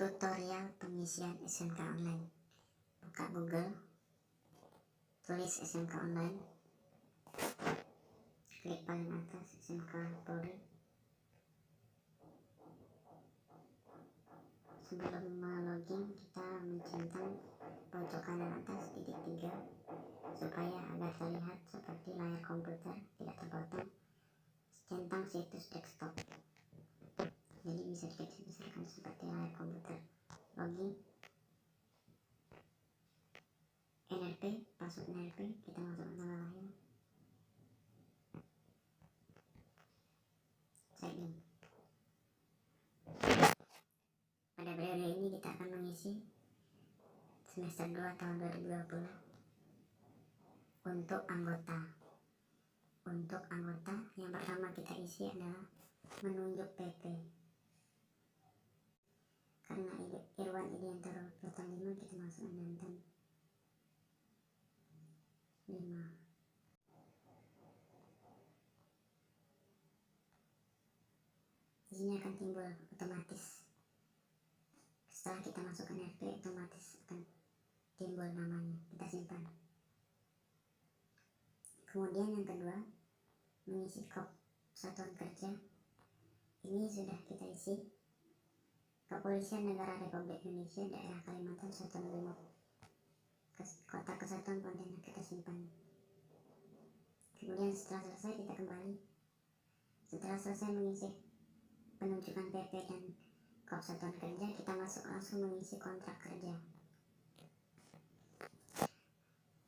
Tutorial pengisian SMK online. Buka Google, tulis SMK online, klik paling atas SMK Polri. Sebelum login, kita mencentang pojok kanan atas titik 3 supaya agar terlihat seperti layar komputer, tidak terpotong. Centang situs desktop, jadi bisa dikecil-kecilkan seperti layar komputer. Login, NRP, password NRP, kita masukkan tanggal lahir, sign. Pada periode ini kita akan mengisi semester 2 tahun 2020 untuk anggota. Untuk anggota, yang pertama kita isi adalah menunjuk PP. Karena Irwan Idiantoro Ploton 5, kita masukkan Danten 5. Di sini akan timbul otomatis. Setelah kita masukkan RP, otomatis akan timbul namanya. Kita simpan. Kemudian yang kedua, mengisi kop satuan kerja. Ini sudah kita isi. Kepolisian Negara Republik Indonesia, Daerah Kalimantan, Satuan Brimob, Kota Kesatuan Pontianak, kita simpan. Kemudian setelah selesai kita kembali. Setelah selesai mengisi penunjukan PP dan kop satuan kerja, kita masuk langsung mengisi kontrak kerja.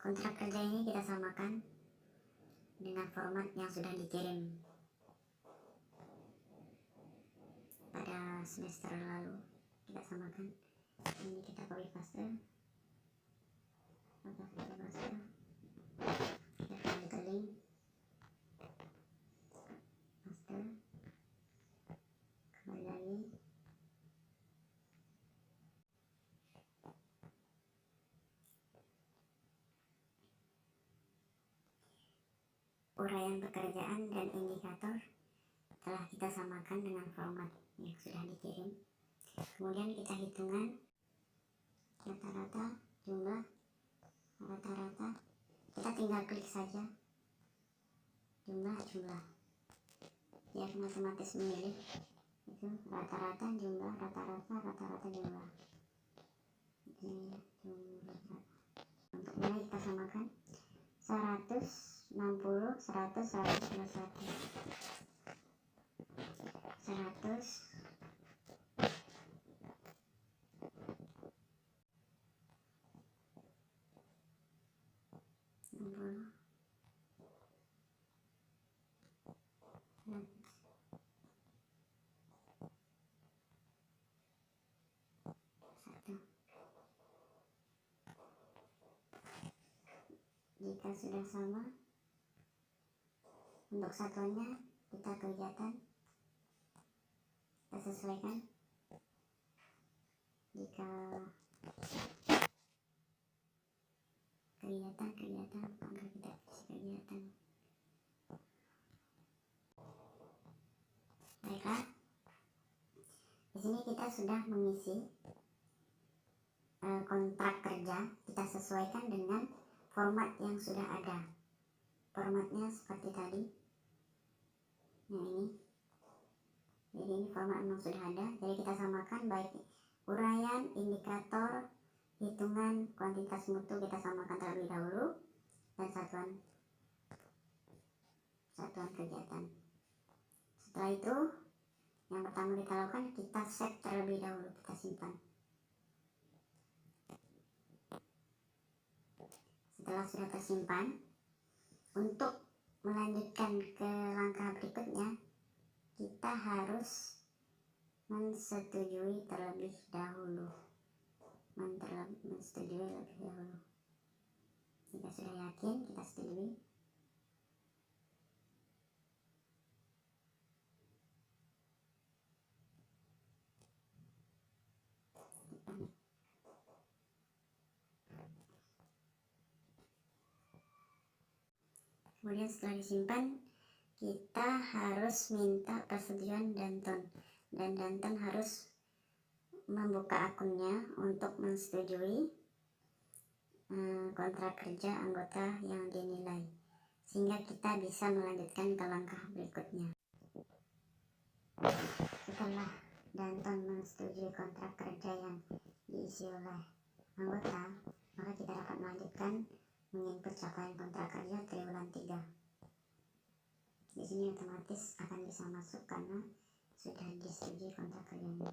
Kontrak kerja ini kita samakan dengan format yang sudah dikirim pada semester lalu. Kita samakan. Ini kita copy paste, kita klik ke link, paste, kembali lagi. Uraian pekerjaan dan indikator telah kita samakan dengan format yang sudah dikirim. Kemudian kita hitungan rata-rata, jumlah, rata-rata. Kita tinggal klik saja jumlah, dia akan otomatis memilih itu rata-rata, jumlah, rata-rata, jumlah. Ini jumlah. Untuk nilai kita samakan 100, 60, 100, 100 plus 1, 100, 60, 100. Jika sudah sama, untuk satuannya kita kegiatan, kita sesuaikan. Jika kegiatan agar kita isi kegiatan. Baiklah, di sini kita sudah mengisi kontrak kerja. Kita sesuaikan dengan format yang sudah ada. Formatnya seperti tadi. Yang ini. Jadi ini format memang sudah ada. Jadi kita samakan baik uraian, indikator, hitungan, kuantitas mutu kita samakan terlebih dahulu, dan satuan kegiatan. Setelah itu, yang pertama kita lakukan, kita save terlebih dahulu, kita simpan. Setelah sudah tersimpan, untuk melanjutkan ke langkah berikutnya, kita harus mensetujui terlebih dahulu. Jika sudah yakin, kita setujui. Kemudian setelah disimpan, kita harus minta persetujuan Danton, dan Danton harus membuka akunnya untuk menyetujui kontrak kerja anggota yang dinilai, sehingga kita bisa melanjutkan ke langkah berikutnya. Setelah Danton menyetujui kontrak kerja yang diisi oleh anggota, maka kita dapat melanjutkan menginput capaian kontrak kerja triwulan 3. Di sini otomatis akan bisa masuk karena sudah disetujui kontrak kerjanya.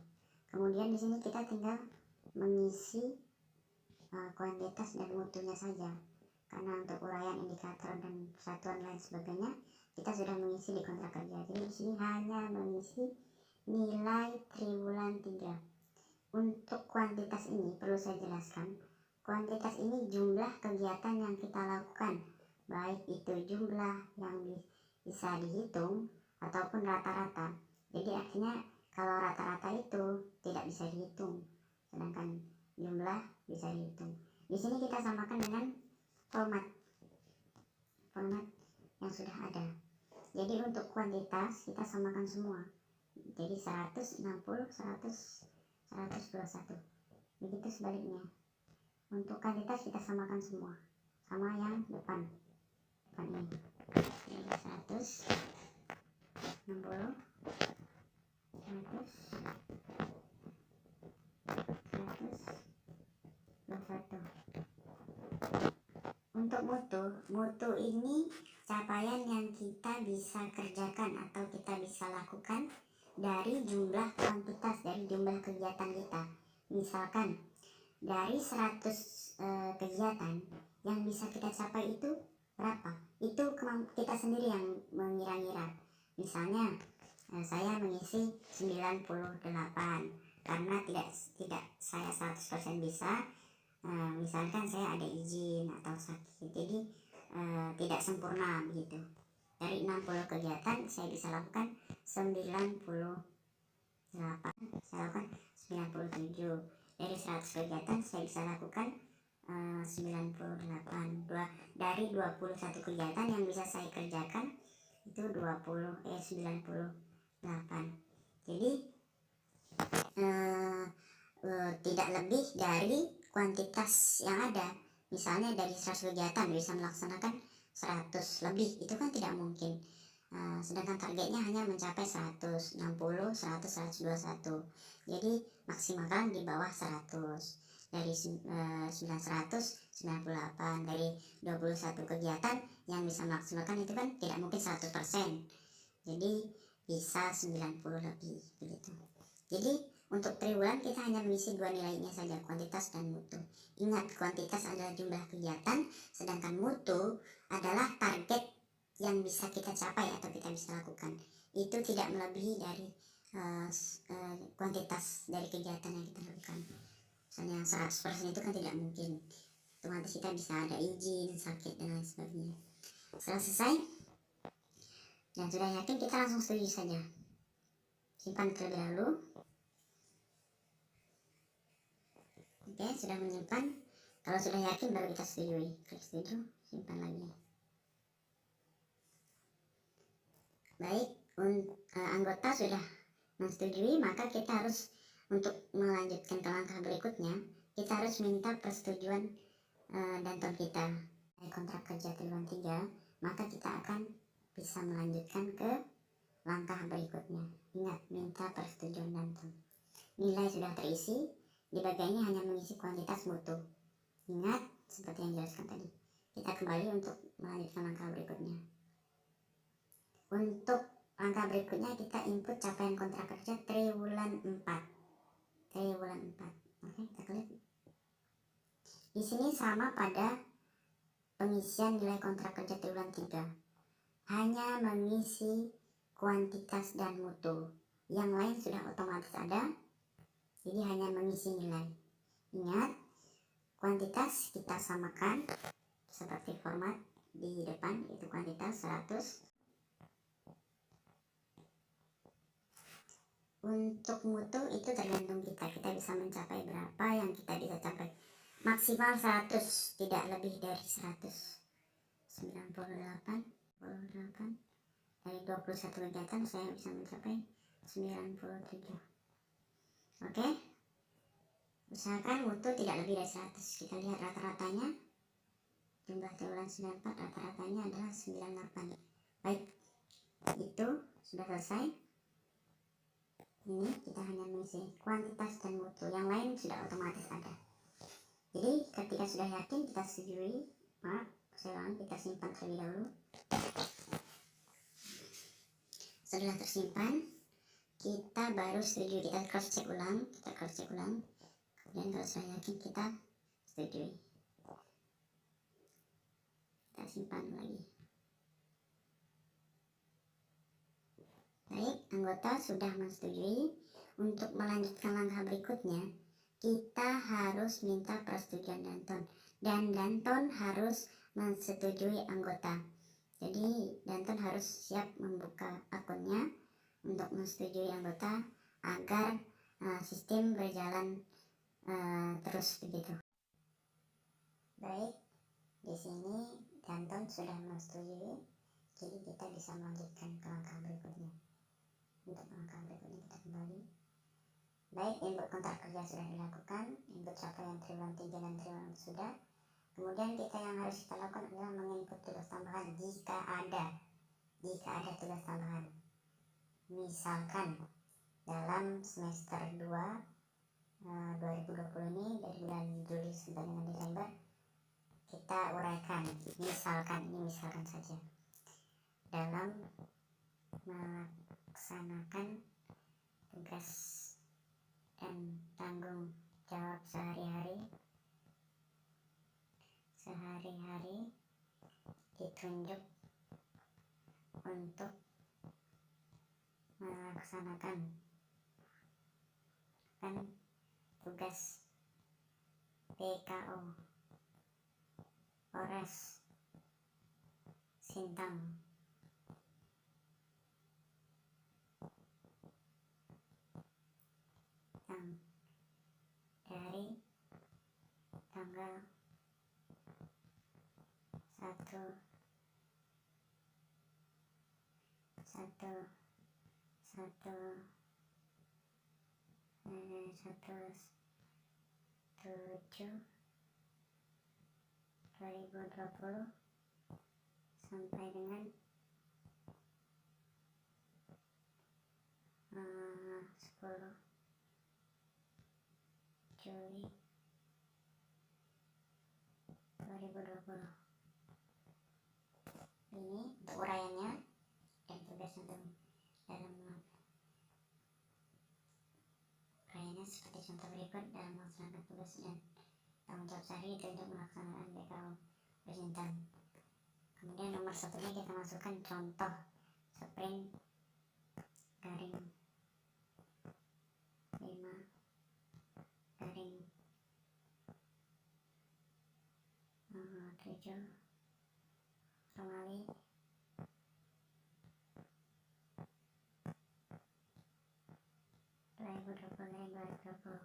Kemudian di sini kita tinggal mengisi kuantitas dan mutunya saja, karena untuk uraian indikator dan satuan lain sebagainya kita sudah mengisi di kontrak kerja. Jadi di sini hanya mengisi nilai triwulan 3. Untuk kuantitas ini perlu saya jelaskan, kuantitas ini jumlah kegiatan yang kita lakukan, baik itu jumlah yang bisa dihitung ataupun rata-rata. Jadi artinya kalau rata-rata itu tidak bisa dihitung, sedangkan jumlah bisa dihitung. Di sini kita samakan dengan format yang sudah ada. Jadi untuk kuantitas kita samakan semua. Jadi 160, 100, 121. Begitu sebaliknya. Untuk kuantitas kita samakan semua, sama yang depan ini. Jadi 160, 100, 121. Untuk mutu ini capaian yang kita bisa kerjakan atau kita bisa lakukan dari jumlah kuantitas, dari jumlah kegiatan kita. Misalkan dari 100 kegiatan yang bisa kita capai itu berapa? Itu kita sendiri yang mengira-ngira. Misalnya saya mengisi 98 karena tidak saya 100% bisa. Misalkan saya ada izin atau sakit, jadi tidak sempurna begitu. Dari 60 kegiatan saya bisa lakukan 98, saya lakukan 97. Dari 100 kegiatan saya bisa lakukan 98. Dari 21 kegiatan yang bisa saya kerjakan itu 98. Jadi tidak lebih dari kuantitas yang ada. Misalnya dari 100 kegiatan bisa melaksanakan 100 lebih, itu kan tidak mungkin. Sedangkan targetnya hanya mencapai 160, 100, 121. Jadi maksimalkan di bawah 100. Dari 900, 98. Dari 21 kegiatan yang bisa memaksimalkan itu kan tidak mungkin 100%. Jadi bisa 90 lebih begitu. Jadi untuk triwulan kita hanya mengisi dua nilainya saja, kuantitas dan mutu. Ingat, kuantitas adalah jumlah kegiatan, sedangkan mutu adalah target yang bisa kita capai atau kita bisa lakukan. Itu tidak melebihi dari kuantitas dari kegiatan yang kita lakukan. Misalnya 100% itu kan tidak mungkin. Otomatis kita bisa ada izin, sakit, dan lain sebagainya. Setelah selesai dan sudah yakin, kita langsung setuju saja. Simpan terlebih dahulu. Oke, sudah menyimpan. Kalau sudah yakin baru kita setujui. Klik setuju, simpan lagi. Baik, anggota sudah menyetujui, maka kita harus, untuk melanjutkan ke langkah berikutnya, kita harus minta persetujuan Danton kita. Kontrak kerja triwulan 3, maka kita akan bisa melanjutkan ke langkah berikutnya. Ingat, minta persetujuan Danton. Nilai sudah terisi, di bagian ini hanya mengisi kuantitas mutu. Ingat, seperti yang dijelaskan tadi. Kita kembali untuk melanjutkan langkah berikutnya. Untuk langkah berikutnya kita input capaian kontrak kerja triwulan 4. Oke, kita klik. Di sini sama pada pengisian nilai kontrak kerja triwulan 3. Hanya mengisi kuantitas dan mutu. Yang lain sudah otomatis ada. Jadi hanya mengisi nilai. Ingat, kuantitas kita samakan seperti format di depan, itu kuantitas 100. Untuk mutu itu tergantung kita bisa mencapai berapa yang kita bisa capai. Maksimal 100, tidak lebih dari 100. 98. Dari 21 kegiatan saya bisa mencapai 97. Oke, Usahakan mutu tidak lebih dari 100. Kita lihat rata-ratanya, jumlah triwulan 94 rata-ratanya adalah 98. Baik, itu sudah selesai. Ini kita hanya mengisi kuantitas dan mutu, yang lain sudah otomatis ada. Jadi ketika sudah yakin, kita setujui. Kita simpan terlebih dahulu. Setelah tersimpan, kita baru setuju. Kita cross check ulang. Kemudian kalau sudah yakin, kita setujui. Kita simpan lagi. Baik, anggota sudah menyetujui. Untuk melanjutkan langkah berikutnya, kita harus minta persetujuan Danton, dan Danton harus menyetujui anggota. Jadi Danton harus siap membuka akunnya untuk menyetujui anggota agar sistem berjalan terus begitu. Baik, di sini Danton sudah menyetujui, jadi kita bisa melanjutkan ke langkah berikutnya. Untuk langkah berikutnya kita kembali. Baik, input kontrak kerja sudah dilakukan, input capaian triwulan 3 dan triwulan sudah. Kemudian kita yang harus kita lakukan adalah menginput tugas tambahan jika ada tugas tambahan. Misalkan dalam semester 2 2020 ini dari bulan Juli sampai dengan Desember, kita uraikan, misalkan saja dalam melaksanakan tugas dan tanggung jawab sehari-hari ditunjuk untuk melaksanakan tugas PKO Polres Sintang yang dari tanggal 1/7/2020 sampai dengan 10 Juli 2020. Ini untuk uraiannya dan tugas dalam uraiannya seperti contoh berikut. Dalam melaksanakan tugas dan tanggung jawab sehari untuk melaksanakan PKO Persintang. Kemudian nomor satunya kita masukkan contoh sprint garing 5/7 Romawi 2020.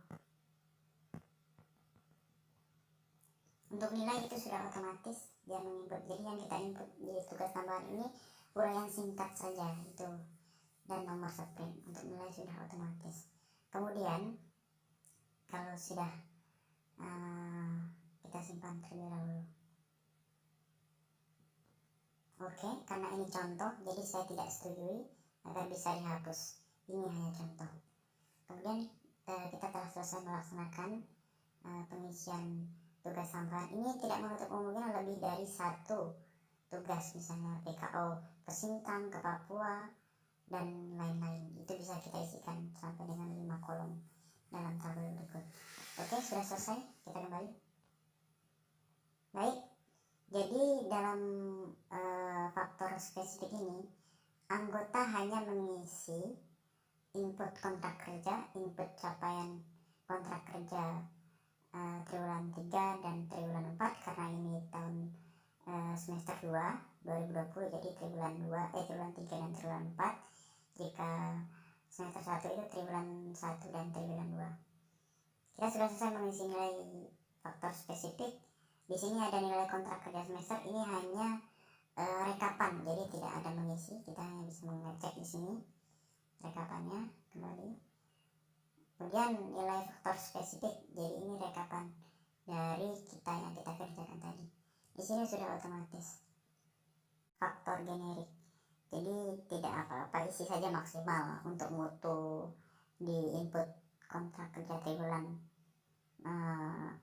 Untuk nilai itu sudah otomatis dia menginput. Jadi yang kita input di tugas tambahan ini uraian singkat saja itu dan nomor sprint. Untuk nilai sudah otomatis. Kemudian kalau sudah kita simpan terlebih dahulu. Oke, karena ini contoh, jadi saya tidak setujui agar bisa dihapus. Ini hanya contoh. Kemudian kita telah selesai melaksanakan pengisian tugas tambahan. Ini tidak menutup kemungkinan lebih dari satu tugas, misalnya PKO ke Sintang, ke Papua, dan lain-lain. Itu bisa kita isikan sampai dengan 5 kolom dalam tabel berikut. Oke, sudah selesai, kita kembali. Baik, jadi dalam faktor spesifik ini anggota hanya mengisi input kontrak kerja, input capaian kontrak kerja triwulan 3 dan triwulan 4 karena ini tahun semester 2 2020, jadi triwulan 3 dan triwulan 4. Jika semester 1 itu triwulan 1 dan triwulan 2. Kita sudah selesai mengisi nilai faktor spesifik. Di sini ada nilai kontrak kerja semester, ini hanya rekapan, jadi tidak ada mengisi. Kita hanya bisa mengecek di sini rekapannya kembali. Kemudian nilai faktor spesifik, jadi ini rekapan dari kita yang kita kerjakan tadi. Di sini sudah otomatis. Faktor generik, jadi tidak apa-apa, isi saja maksimal. Untuk mutu di input kontrak kerja triwulan 3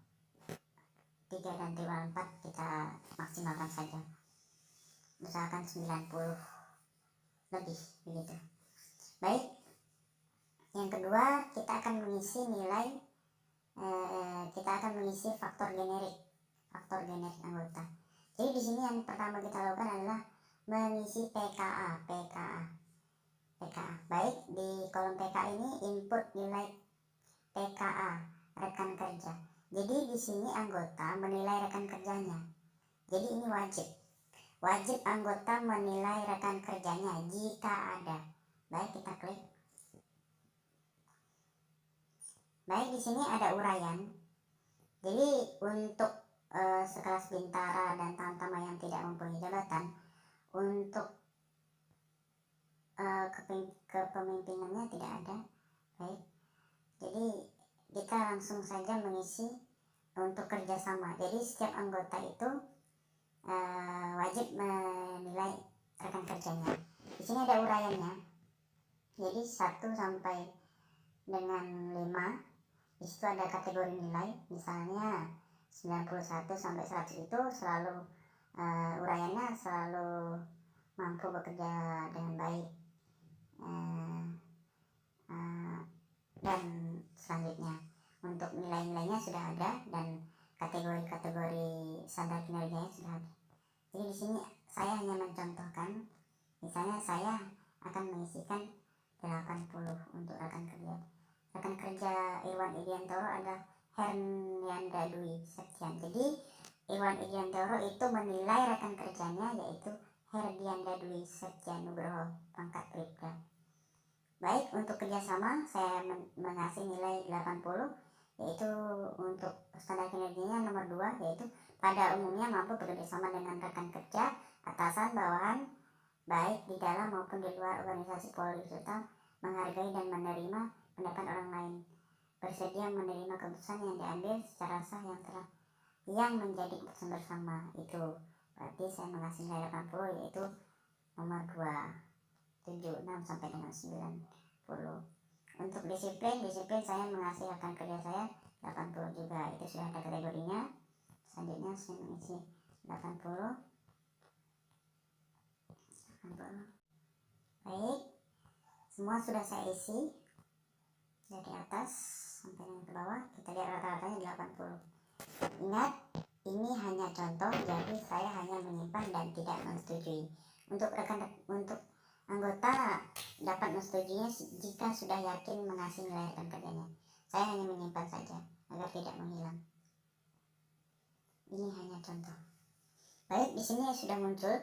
dan triwulan 4 kita maksimalkan saja, usahakan 90 lebih begitu. Baik, yang kedua kita akan mengisi nilai kita akan mengisi faktor generik anggota. Jadi di sini yang pertama kita lakukan adalah mengisi PKA. Baik, di kolom PKA ini input nilai PKA rekan kerja. Jadi di sini anggota menilai rekan kerjanya. Jadi ini wajib anggota menilai rekan kerjanya jika ada. Baik, kita klik. Baik, di sini ada uraian. Jadi untuk sekelas bintara dan tamtama yang tidak mempunyai jabatan, untuk kepemimpinannya tidak ada. Baik, jadi kita langsung saja mengisi untuk kerjasama. Jadi setiap anggota itu wajib menilai rekan kerjanya. Di sini ada uraiannya. Jadi 1 sampai dengan 5. Di situ ada kategori nilai. Misalnya 91 sampai 100 itu selalu uraiannya selalu mampu bekerja dengan baik. Dan selanjutnya untuk nilai-nilainya sudah ada dan kategori-kategori standar kinerjanya sudah ada. Jadi di sini saya hanya mencontohkan, misalnya saya akan mengisikan 80 untuk rekan kerja. Rekan kerja Irwan Idiantoro ada Hernianda Dwi Septian. Jadi Irwan Idiantoro itu menilai rekan kerjanya yaitu Herdianda Dwi Septian Nugroho, pangkat Bribda. Baik, untuk kerjasama saya mengasih nilai 80, yaitu untuk standar kinerjanya nomor 2, yaitu pada umumnya mampu bekerjasama dengan rekan kerja, atasan, bawahan, baik di dalam maupun di luar organisasi Polri, serta menghargai dan menerima pendapat orang lain, bersedia menerima keputusan yang diambil secara sah yang menjadi keputusan bersama. Itu berarti saya mengasih nilai 80, yaitu nomor 2, 76 sampai dengan 90. Untuk disiplin saya mengasih rekan kerja saya 80 juga, itu sudah ada kategorinya. Selanjutnya saya mengisi 80. Baik, semua sudah saya isi dari atas sampai dengan ke bawah. Kita lihat rata-ratanya 80. Ingat, ini hanya contoh, jadi saya hanya menyimpan dan tidak menyetujui. Untuk anggota dapat menyetujuinya jika sudah yakin mengasih nilai rekan kerjanya. Saya hanya menyimpan saja agar tidak menghilang. Ini hanya contoh. Baik, di sini sudah muncul.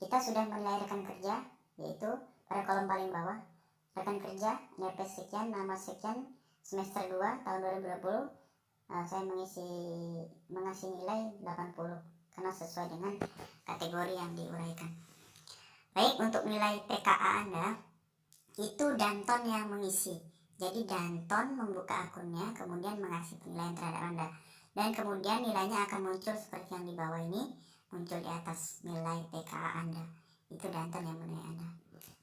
Kita sudah menilai rekan kerja, yaitu pada kolom paling bawah. Rekan kerja, NP sekian, nama sekian, semester 2 tahun 2020. Saya mengasih nilai 80 karena sesuai dengan kategori yang diuraikan. Baik, untuk nilai PKA Anda itu Danton yang mengisi. Jadi Danton membuka akunnya, kemudian mengasih penilaian terhadap Anda, dan kemudian nilainya akan muncul seperti yang di bawah ini, muncul di atas nilai PKA Anda. Itu Danton yang menilai Anda.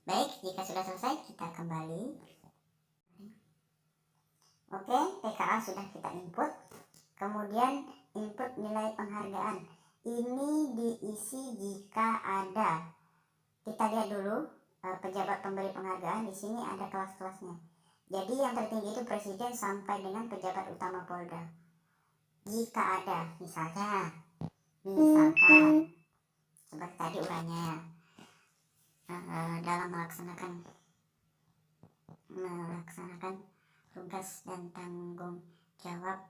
Baik, jika sudah selesai kita kembali. Oke, PKA sudah kita input. Kemudian input nilai penghargaan. Ini diisi jika ada. Kita lihat dulu pejabat pemberi penghargaan. Di sini ada kelas-kelasnya. Jadi yang tertinggi itu presiden sampai dengan pejabat utama Polda. Jika ada, misalkan seperti tadi uraiannya, dalam melaksanakan tugas dan tanggung jawab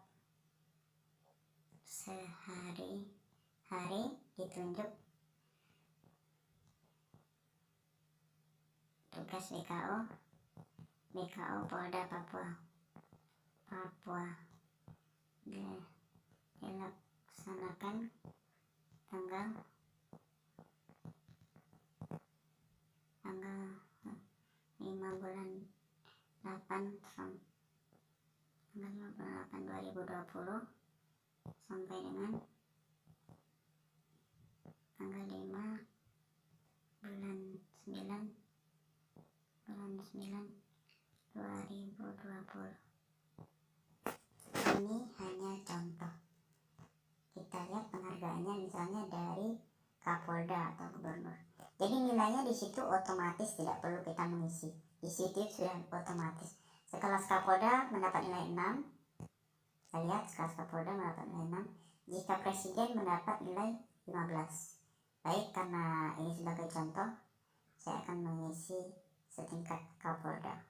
sehari-hari ditunjuk tugas BKO Polda Papua dilaksanakan tanggal 5 bulan 8 tanggal 5/8/2020 sampai dengan tanggal 5 bulan 9 2020. Ini hanya contoh. Kita lihat penghargaannya misalnya dari Kapolda atau Gubernur. Jadi nilainya di situ otomatis, tidak perlu kita mengisi. Di situ sudah otomatis. Sekelas Kapolda mendapat nilai 6. Kita lihat sekelas Kapolda mendapat nilai 6. Jika Presiden mendapat nilai 15. Baik, karena ini sebagai contoh, saya akan mengisi setingkat Kapolda.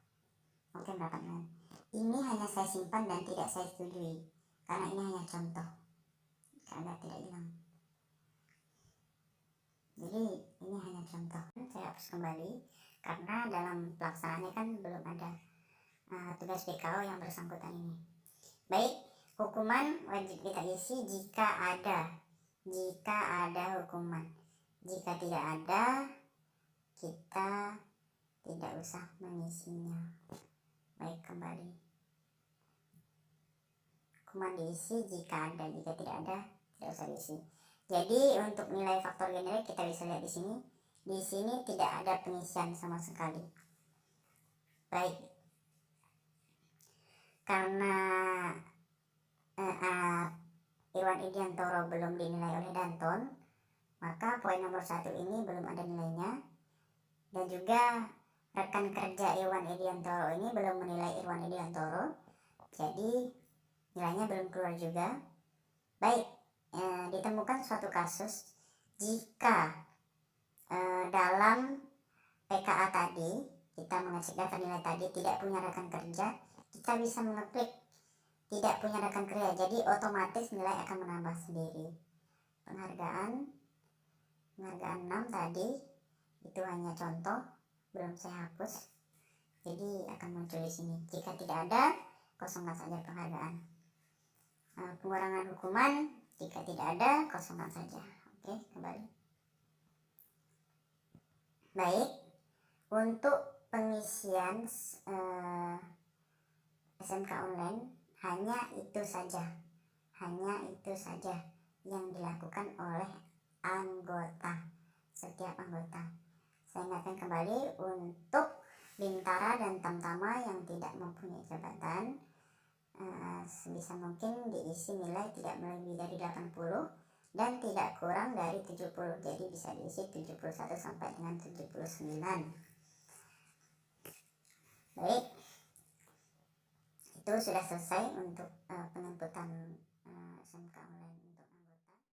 Oke, mendapat nilai. Ini hanya saya simpan dan tidak saya setujui, karena ini hanya contoh agar tidak hilang. Jadi ini hanya contoh. Saya hapus kembali karena dalam pelaksanaannya kan belum ada tugas BKO yang bersangkutan ini. Baik, hukuman wajib kita isi jika ada hukuman. Jika tidak ada, kita tidak usah mengisinya. Baik, kembali. Hukuman diisi jika ada, jika tidak ada tidak usah diisi. Jadi untuk nilai faktor generik kita bisa lihat di sini. Di sini tidak ada pengisian sama sekali. Baik. Karena Irwan Idiantoro belum dinilai oleh Danton, maka poin nomor 1 ini belum ada nilainya. Dan juga rekan kerja Irwan Idiantoro ini belum menilai Irwan Idiantoro, jadi nilainya belum keluar juga. Baik, ditemukan suatu kasus jika dalam PKA tadi kita mengecek data nilai tadi tidak punya rekan kerja, kita bisa mengeklik tidak punya rekan kerja, jadi otomatis nilai akan menambah sendiri. Penghargaan 6 tadi itu hanya contoh, belum saya hapus, jadi akan muncul di sini. Jika tidak ada, kosongkan saja penghargaan. Pengurangan hukuman, jika tidak ada, kosongkan saja. Oke, kembali. Baik, untuk pengisian SMK online hanya itu saja yang dilakukan oleh anggota, setiap anggota. Saya ingatkan kembali, untuk Bintara dan Tamtama yang tidak mempunyai jabatan, sebisa mungkin diisi nilai tidak melebihi dari 80 dan tidak kurang dari 70. Jadi bisa diisi 71 sampai dengan 79. Baik, itu sudah selesai untuk